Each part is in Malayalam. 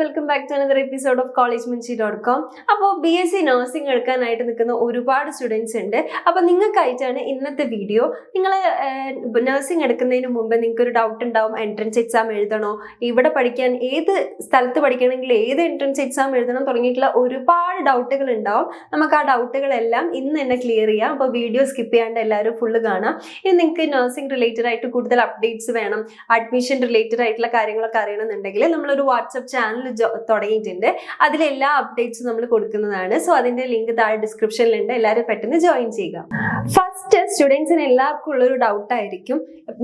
Welcome back to another episode of collegemunchi.com. അപ്പോൾ BSc നഴ്സിംഗ് എടുക്കാനായിട്ട് നിൽക്കുന്ന ഒരുപാട് സ്റ്റുഡൻസ് ഉണ്ട്. അപ്പോൾ നിങ്ങൾക്കായിട്ടാണ് ഇന്നത്തെ വീഡിയോ. നിങ്ങൾ നഴ്സിംഗ് എടുക്കുന്നതിന് മുമ്പ് നിങ്ങൾക്ക് ഒരു ഡൗട്ട് ഉണ്ടാവും, എൻട്രൻസ് എക്സാം എഴുതണോ, ഇവിടെ പഠിക്കാൻ ഏത് സ്ഥലത്ത് പഠിക്കണമെങ്കിൽ ഏത് എൻട്രൻസ് എക്സാം എഴുതണം തുടങ്ങിയിട്ടുള്ള ഒരുപാട് ഡൗട്ടുകൾ ഉണ്ടാവും. നമുക്ക് ആ ഡൗട്ടുകളെല്ലാം ഇന്ന് തന്നെ ക്ലിയർ ചെയ്യാം. അപ്പോൾ വീഡിയോ സ്കിപ്പ് ചെയ്യാണ്ട് എല്ലാവരും ഫുള്ള് കാണാം. ഇനി നിങ്ങൾക്ക് നഴ്സിംഗ് റിലേറ്റഡ് ആയിട്ട് കൂടുതൽ അപ്ഡേറ്റ്സ് വേണം, അഡ്മിഷൻ റിലേറ്റഡ് ആയിട്ടുള്ള കാര്യങ്ങളൊക്കെ അറിയണമെന്നുണ്ടെങ്കിൽ നമ്മളൊരു വാട്സ്ആപ്പ് ചാനൽ തുടങ്ങിയിട്ടുണ്ട്. അതിലെല്ലാ അപ്ഡേറ്റ്സും നമ്മൾ കൊടുക്കുന്നതാണ്. സോ അതിന്റെ ലിങ്ക് താഴെ ഡിസ്ക്രിപ്ഷനിലുണ്ട്, എല്ലാവരും പെട്ടെന്ന് ജോയിൻ ചെയ്യുക. ഫസ്റ്റ് സ്റ്റുഡൻസിന് എല്ലാവർക്കും ഉള്ളൊരു ഡൗട്ട് ആയിരിക്കും,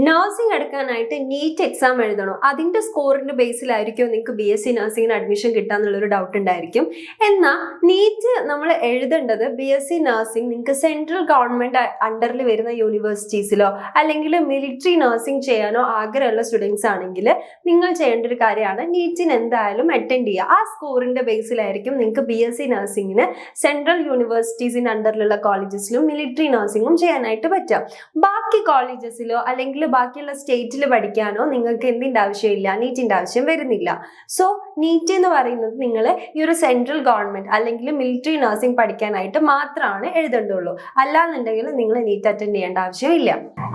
നഴ്സിംഗ് എടുക്കാനായിട്ട് നീറ്റ് എക്സാം എഴുതണോ, അതിന്റെ സ്കോറിന്റെ ബേസിലായിരിക്കും നിങ്ങൾക്ക് BSc നഴ്സിംഗിന് അഡ്മിഷൻ കിട്ടാന്നുള്ളൊരു ഡൗട്ട് ഉണ്ടായിരിക്കും. എന്നാൽ നീറ്റ് നമ്മൾ എഴുതേണ്ടത് BSc നഴ്സിംഗ് നിങ്ങൾക്ക് സെൻട്രൽ ഗവൺമെന്റ് അണ്ടറിൽ വരുന്ന യൂണിവേഴ്സിറ്റീസിലോ അല്ലെങ്കിൽ മിലിറ്ററി നഴ്സിംഗ് ചെയ്യാനോ ആഗ്രഹമുള്ള സ്റ്റുഡൻസ് ആണെങ്കിൽ നിങ്ങൾ ചെയ്യേണ്ട ഒരു കാര്യമാണ് നീറ്റിന് എന്തായാലും അറ്റൻഡ് ചെയ്യുക. ആ സ്കോറിന്റെ ബേസിലായിരിക്കും നിങ്ങൾക്ക് BSc നഴ്സിംഗിന് സെൻട്രൽ യൂണിവേഴ്സിറ്റീസിന്റെ അണ്ടറിലുള്ള കോളേജസിലും മിലിറ്ററി നഴ്സിംഗും ചെയ്യാനായിട്ട് പറ്റുക. ബാക്കി കോളേജസിലോ അല്ലെങ്കിൽ ബാക്കിയുള്ള സ്റ്റേറ്റിൽ പഠിക്കാനോ നിങ്ങൾക്ക് എന്തിൻ്റെ ആവശ്യമില്ല, നീറ്റിന്റെ ആവശ്യം വരുന്നില്ല. സോ നീറ്റ് എന്ന് പറയുന്നത് നിങ്ങൾ ഈ ഒരു സെൻട്രൽ ഗവൺമെന്റ് അല്ലെങ്കിൽ മിലിറ്ററി നഴ്സിംഗ് പഠിക്കാനായിട്ട് മാത്രമാണ് എഴുതേണ്ടുള്ളൂ. അല്ലാന്നുണ്ടെങ്കിൽ നിങ്ങൾ നീറ്റ് അറ്റൻഡ് ചെയ്യേണ്ട ആവശ്യമില്ല.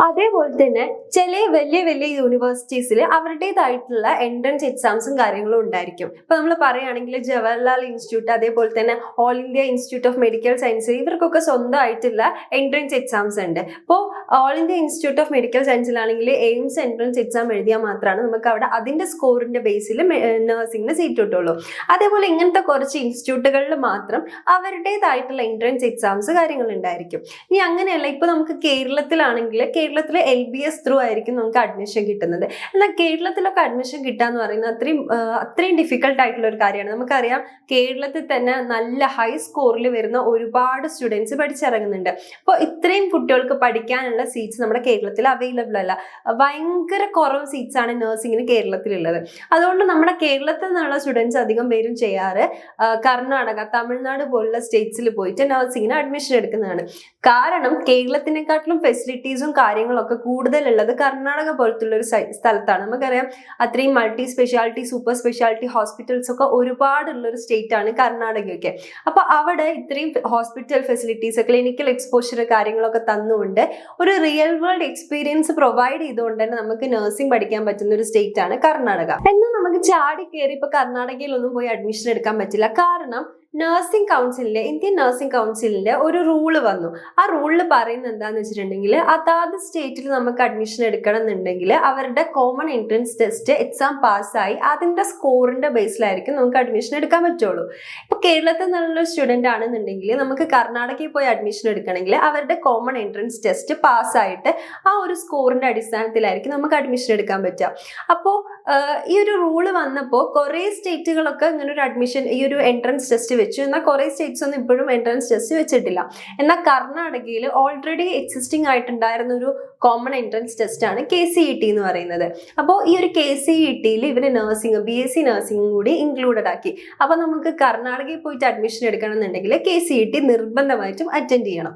അതേപോലെ തന്നെ ചില വലിയ വലിയ യൂണിവേഴ്സിറ്റീസിൽ അവരുടേതായിട്ടുള്ള എൻട്രൻസ് എക്സാംസും കാര്യങ്ങളും ഉണ്ടായിരിക്കും. ഇപ്പൊ നമ്മൾ പറയുകയാണെങ്കിൽ ജവഹർലാൽ ഇൻസ്റ്റിറ്റ്യൂട്ട്, അതേപോലെ തന്നെ all India institute of medical science, ഇവർക്കൊക്കെ സ്വന്തമായിട്ടുള്ള എൻട്രൻസ് എക്സാംസ് ഉണ്ട്. ഇപ്പോൾ all India institute of medical സയൻസിലാണെങ്കിൽ എയിംസ് എൻട്രൻസ് എക്സാം എഴുതിയാൽ മാത്രമാണ് നമുക്ക് അവിടെ അതിന്റെ സ്കോറിന്റെ ബേസിൽ നഴ്സിംഗിന് സീറ്റ് കിട്ടുള്ളൂ. അതേപോലെ ഇങ്ങനത്തെ കുറച്ച് ഇൻസ്റ്റിറ്റ്യൂട്ടുകളിൽ മാത്രം അവരുടേതായിട്ടുള്ള എൻട്രൻസ് എക്സാംസ് കാര്യങ്ങൾ ഉണ്ടായിരിക്കും. ഇനി അങ്ങനെയല്ല, ഇപ്പൊ നമുക്ക് കേരളത്തിലാണെങ്കിൽ കേരളത്തിലെ LBS ത്രൂ ആയിരിക്കും നമുക്ക് അഡ്മിഷൻ കിട്ടുന്നത്. എന്നാൽ കേരളത്തിലൊക്കെ അഡ്മിഷൻ കിട്ടാന്ന് പറയുന്നത് അത്രയും ഡിഫിക്കൽട്ട് ആയിട്ടുള്ള ഒരു കാര്യമാണ്. നമുക്കറിയാം കേരളത്തിൽ തന്നെ നല്ല ഹൈ സ്കോറിൽ വരുന്ന ഒരുപാട് സ്റ്റുഡൻസ് പഠിച്ചിറങ്ങുന്നുണ്ട്. അപ്പോൾ ഇത്രയും കുട്ടികൾക്ക് പഠിക്കാനുള്ള സീറ്റ്സ് നമ്മുടെ കേരളത്തിൽ അവൈലബിൾ അല്ല. ഭയങ്കര കുറവ് സീറ്റ്സ് ആണ് നഴ്സിംഗിന് കേരളത്തിലുള്ളത്. അതുകൊണ്ട് നമ്മുടെ കേരളത്തിൽ നിന്നുള്ള സ്റ്റുഡൻസ് അധികം പേരും ചെയ്യാറ് കർണാടക, തമിഴ്നാട് പോലുള്ള സ്റ്റേറ്റ്സിൽ പോയിട്ട് നഴ്സിംഗിന് അഡ്മിഷൻ എടുക്കുന്നതാണ്. കാരണം കേരളത്തിനെക്കാട്ടിലും ഫെസിലിറ്റീസും കാര്യങ്ങളൊക്കെ കൂടുതലുള്ളത് കർണാടക പോലത്തുള്ള ഒരു സ്ഥലത്താണ്. നമുക്കറിയാം അത്രയും multi speciality, super speciality hospitals ഒക്കെ ഒരുപാടുള്ള ഒരു സ്റ്റേറ്റ് ആണ് കർണാടകയൊക്കെ. അപ്പൊ അവിടെ ഇത്രയും ഹോസ്പിറ്റൽ ഫെസിലിറ്റീസ്, ക്ലിനിക്കൽ എക്സ്പോഷർ കാര്യങ്ങളൊക്കെ തന്നുകൊണ്ട് ഒരു റിയൽ വേൾഡ് എക്സ്പീരിയൻസ് പ്രൊവൈഡ് ചെയ്തുകൊണ്ട് തന്നെ നമുക്ക് നഴ്സിംഗ് പഠിക്കാൻ പറ്റുന്ന ഒരു സ്റ്റേറ്റ് ആണ് കർണാടക. എന്നാൽ നമുക്ക് ചാടി കയറി ഇപ്പൊ കർണാടകയിലൊന്നും പോയി അഡ്മിഷൻ എടുക്കാൻ പറ്റില്ല. കാരണം നഴ്സിംഗ് കൗൺസിലിന്റെ, ഇന്ത്യൻ നഴ്സിംഗ് കൗൺസിലിന്റെ ഒരു റൂള് വന്നു. ആ റൂളിൽ പറയുന്നത് എന്താന്ന് വെച്ചിട്ടുണ്ടെങ്കിൽ അതാത് സ്റ്റേറ്റിൽ നമുക്ക് അഡ്മിഷൻ എടുക്കണം എന്നുണ്ടെങ്കിൽ അവരുടെ കോമൺ എൻട്രൻസ് ടെസ്റ്റ് എക്സാം പാസ്സായി അതിന്റെ സ്കോറിന്റെ ബേസിലായിരിക്കും നമുക്ക് അഡ്മിഷൻ എടുക്കാൻ പറ്റുള്ളൂ. ഇപ്പൊ കേരളത്തിൽ നിന്നുള്ള സ്റ്റുഡന്റ് ആണെന്നുണ്ടെങ്കിൽ നമുക്ക് കർണാടകയിൽ പോയി അഡ്മിഷൻ എടുക്കണമെങ്കിൽ അവരുടെ കോമൺ എൻട്രൻസ് ടെസ്റ്റ് പാസ്സായിട്ട് ആ ഒരു സ്കോറിന്റെ അടിസ്ഥാനത്തിലായിരിക്കും നമുക്ക് അഡ്മിഷൻ എടുക്കാൻ പറ്റുക. അപ്പോൾ ഈ ഒരു റൂള് വന്നപ്പോൾ കുറെ സ്റ്റേറ്റുകളൊക്കെ ഇങ്ങനെ ഒരു അഡ്മിഷൻ, ഈ ഒരു എൻട്രൻസ് ടെസ്റ്റ് വെച്ചു. എന്നാൽ കുറെ സ്റ്റേറ്റ്സ് ഒന്നും ഇപ്പോഴും എൻട്രൻസ് ടെസ്റ്റ് വെച്ചിട്ടില്ല. എന്നാൽ കർണാടകയിൽ ഓൾറെഡി എക്സിസ്റ്റിംഗ് ആയിട്ടുണ്ടായിരുന്ന ഒരു കോമൺ എൻട്രൻസ് ടെസ്റ്റ് ആണ് KCET എന്ന് പറയുന്നത്. അപ്പോൾ ഈ ഒരു KCETയിൽ ഇവര് നഴ്സിംഗ്, BSc നഴ്സിംഗ് കൂടി ഇൻക്ലൂഡഡ് ആക്കി. അപ്പൊ നമുക്ക് കർണാടകയിൽ പോയിട്ട് അഡ്മിഷൻ എടുക്കണം എന്നുണ്ടെങ്കിൽ KCET നിർബന്ധമായിട്ടും അറ്റൻഡ് ചെയ്യണം.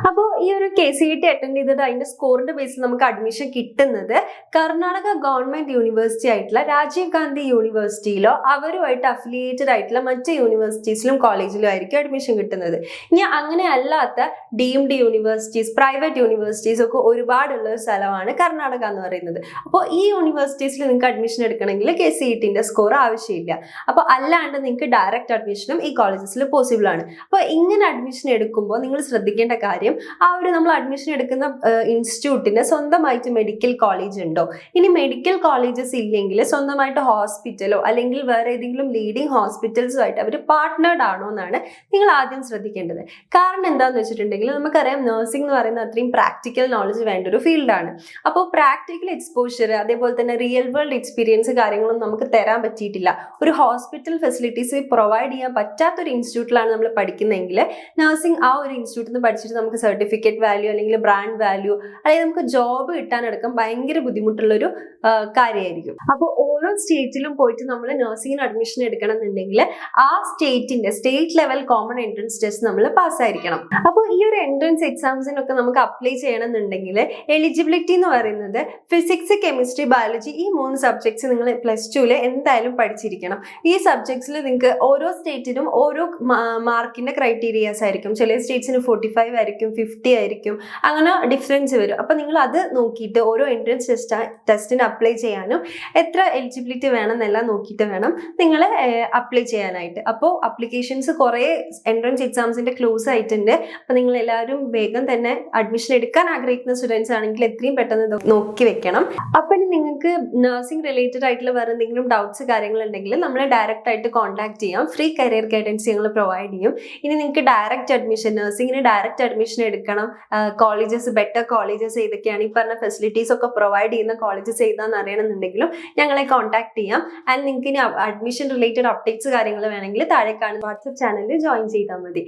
അപ്പോൾ ഈ ഒരു KCET അറ്റൻഡ് ചെയ്തിട്ട് അതിന്റെ സ്കോറിന്റെ ബേസിൽ നമുക്ക് അഡ്മിഷൻ കിട്ടുന്നത് കർണാടക ഗവൺമെന്റ് യൂണിവേഴ്സിറ്റി ആയിട്ടുള്ള രാജീവ് ഗാന്ധി യൂണിവേഴ്സിറ്റിയിലോ അവരുമായിട്ട് അഫിലിയേറ്റഡ് ആയിട്ടുള്ള മറ്റ് യൂണിവേഴ്സിറ്റീസിലും കോളേജിലും ആയിരിക്കും അഡ്മിഷൻ കിട്ടുന്നത്. ഇനി അങ്ങനെ അല്ലാത്ത ഡീംഡ് യൂണിവേഴ്സിറ്റീസ്, പ്രൈവറ്റ് യൂണിവേഴ്സിറ്റീസ് ഒക്കെ ഒരുപാടുള്ള ഒരു സ്ഥലമാണ് കർണാടക എന്ന് പറയുന്നത്. അപ്പോൾ ഈ യൂണിവേഴ്സിറ്റീസിൽ നിങ്ങൾക്ക് അഡ്മിഷൻ എടുക്കണമെങ്കിൽ KCETന്റെ സ്കോർ ആവശ്യമില്ല. അപ്പോൾ അല്ലാണ്ട് നിങ്ങൾക്ക് ഡയറക്റ്റ് അഡ്മിഷനും ഈ കോളേജസിൽ പോസിബിൾ ആണ്. അപ്പോൾ ഇങ്ങനെ അഡ്മിഷൻ എടുക്കുമ്പോൾ നിങ്ങൾ ശ്രദ്ധിക്കേണ്ട കാര്യം, ആ ഒരു നമ്മൾ അഡ്മിഷൻ എടുക്കുന്ന ഇൻസ്റ്റിറ്റ്യൂട്ടിന് സ്വന്തമായിട്ട് മെഡിക്കൽ കോളേജ് ഉണ്ടോ, ഇനി മെഡിക്കൽ കോളേജസ് ഇല്ലെങ്കിൽ സ്വന്തമായിട്ട് ഹോസ്പിറ്റലോ അല്ലെങ്കിൽ വേറെ ഏതെങ്കിലും ലീഡിങ് ഹോസ്പിറ്റൽസുമായിട്ട് അവർ പാർട്ട്നേർഡ് ആണോ എന്നാണ് നിങ്ങൾ ആദ്യം ശ്രദ്ധിക്കേണ്ടത്. കാരണം എന്താണെന്ന് വെച്ചിട്ടുണ്ടെങ്കിൽ നമുക്കറിയാം നഴ്സിംഗ് എന്ന് പറയുന്നത് അത്രയും പ്രാക്ടിക്കൽ നോളജ് വേണ്ട ഒരു ഫീൽഡാണ്. അപ്പോൾ പ്രാക്ടിക്കൽ എക്സ്പോഷർ, അതേപോലെ തന്നെ റിയൽ വേൾഡ് എക്സ്പീരിയൻസ് കാര്യങ്ങളൊന്നും നമുക്ക് തരാൻ പറ്റിയിട്ടില്ല. ഒരു ഹോസ്പിറ്റൽ ഫെസിലിറ്റീസ് പ്രൊവൈഡ് ചെയ്യാൻ പറ്റാത്തൊരു ഇൻസ്റ്റിറ്റ്യൂട്ടിലാണ് നമ്മൾ പഠിക്കുന്നതെങ്കിൽ നഴ്സിംഗ് ആ ഒരു ഇൻസ്റ്റിറ്റ്യൂട്ടിൽ നിന്ന് പഠിച്ചിട്ട് നമുക്ക് സർട്ടിഫിക്കറ്റ് വാല്യൂ അല്ലെങ്കിൽ ബ്രാൻഡ് വാല്യൂ അല്ലെങ്കിൽ നമുക്ക് ജോബ് കിട്ടാനടക്കം ഭയങ്കര ബുദ്ധിമുട്ടുള്ളൊരു കാര്യമായിരിക്കും. അപ്പോൾ ഓരോ സ്റ്റേറ്റിലും പോയിട്ട് നമ്മൾ നഴ്സിംഗിന് അഡ്മിഷൻ എടുക്കണം എന്നുണ്ടെങ്കിൽ ആ state level common entrance test നമ്മൾ പാസ്സായിരിക്കണം. അപ്പോൾ ഈ ഒരു എൻട്രൻസ് എക്സാംസിനൊക്കെ നമുക്ക് അപ്ലൈ ചെയ്യണം എന്നുണ്ടെങ്കിൽ എലിജിബിലിറ്റി എന്ന് പറയുന്നത് ഫിസിക്സ്, കെമിസ്ട്രി, ബയോളജി ഈ 3 സബ്ജക്ട്സ് നിങ്ങൾ +2 എന്തായാലും പഠിച്ചിരിക്കണം. ഈ സബ്ജക്ട്സിൽ നിങ്ങൾക്ക് ഓരോ സ്റ്റേറ്റിനും ഓരോ മാർക്കിന്റെ ക്രൈറ്റീരിയാസ് ആയിരിക്കും. ചില സ്റ്റേറ്റ്സിന് 45 ആയിരിക്കും, 50 ആയിരിക്കും, അങ്ങനെ ഡിഫറൻസ് വരും. അപ്പോൾ നിങ്ങൾ അത് നോക്കിയിട്ട് ഓരോ എൻട്രൻസ് ടെസ്റ്റിന് അപ്ലൈ ചെയ്യാനും എത്ര എലിജിബിലിറ്റി വേണമെന്നെല്ലാം നോക്കിയിട്ട് വേണം നിങ്ങൾ അപ്ലൈ ചെയ്യാനായിട്ട്. അപ്പോൾ അപ്ലിക്കേഷൻസ് കുറേ എൻട്രൻസ് എക്സാംസിന്റെ ക്ലോസ് ആയിട്ടുണ്ട്. അപ്പോൾ നിങ്ങൾ എല്ലാവരും വേഗം തന്നെ അഡ്മിഷൻ എടുക്കാൻ ആഗ്രഹിക്കുന്ന സ്റ്റുഡൻസ് ആണെങ്കിൽ എത്രയും പെട്ടെന്ന് നോക്കി വെക്കണം. അപ്പം ഇനി നിങ്ങൾക്ക് നഴ്സിംഗ് റിലേറ്റഡ് ആയിട്ടുള്ള വേറെ എന്തെങ്കിലും ഡൗട്ട്സ് കാര്യങ്ങളുണ്ടെങ്കിൽ നമ്മളെ ഡയറക്റ്റ് ആയിട്ട് കോൺടാക്ട് ചെയ്യാം. ഫ്രീ കരിയർ ഗൈഡൻസ് ഞങ്ങൾ പ്രൊവൈഡ് ചെയ്യും. ഇനി നിങ്ങൾക്ക് ഡയറക്റ്റ് അഡ്മിഷൻ, നഴ്സിംഗിന് ഡയറക്റ്റ് അഡ്മിഷൻ എടുക്കണം, കോളേജസ്, ബെറ്റർ കോളേജസ് ഏതൊക്കെയാണ്, ഈ പറഞ്ഞ ഫെസിലിറ്റീസ് ഒക്കെ പ്രൊവൈഡ് ചെയ്യുന്ന കോളേജസ് ഏതാണെന്ന് അറിയണമെന്നുണ്ടെങ്കിലും ഞങ്ങളെ കോൺടാക്ട് ചെയ്യാം. ആൻഡ് നിങ്ങൾക്ക് ഇനി അഡ്മിഷൻ റിലേറ്റഡ് അപ്ഡേറ്റ്സ് കാര്യങ്ങൾ വേണമെങ്കിൽ താഴെ കാണുന്ന വാട്സ്ആപ്പ് ചാനലിൽ ജോയിൻ ചെയ്താൽ മതി.